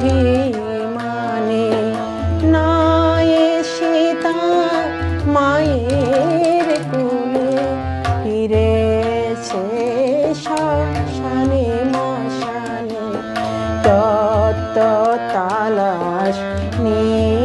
অভিমানে না এসে তার মায়ের কোলে ফিরেছে শ্মশানে মশানে তত্ত্ব তালাশ নিয়ে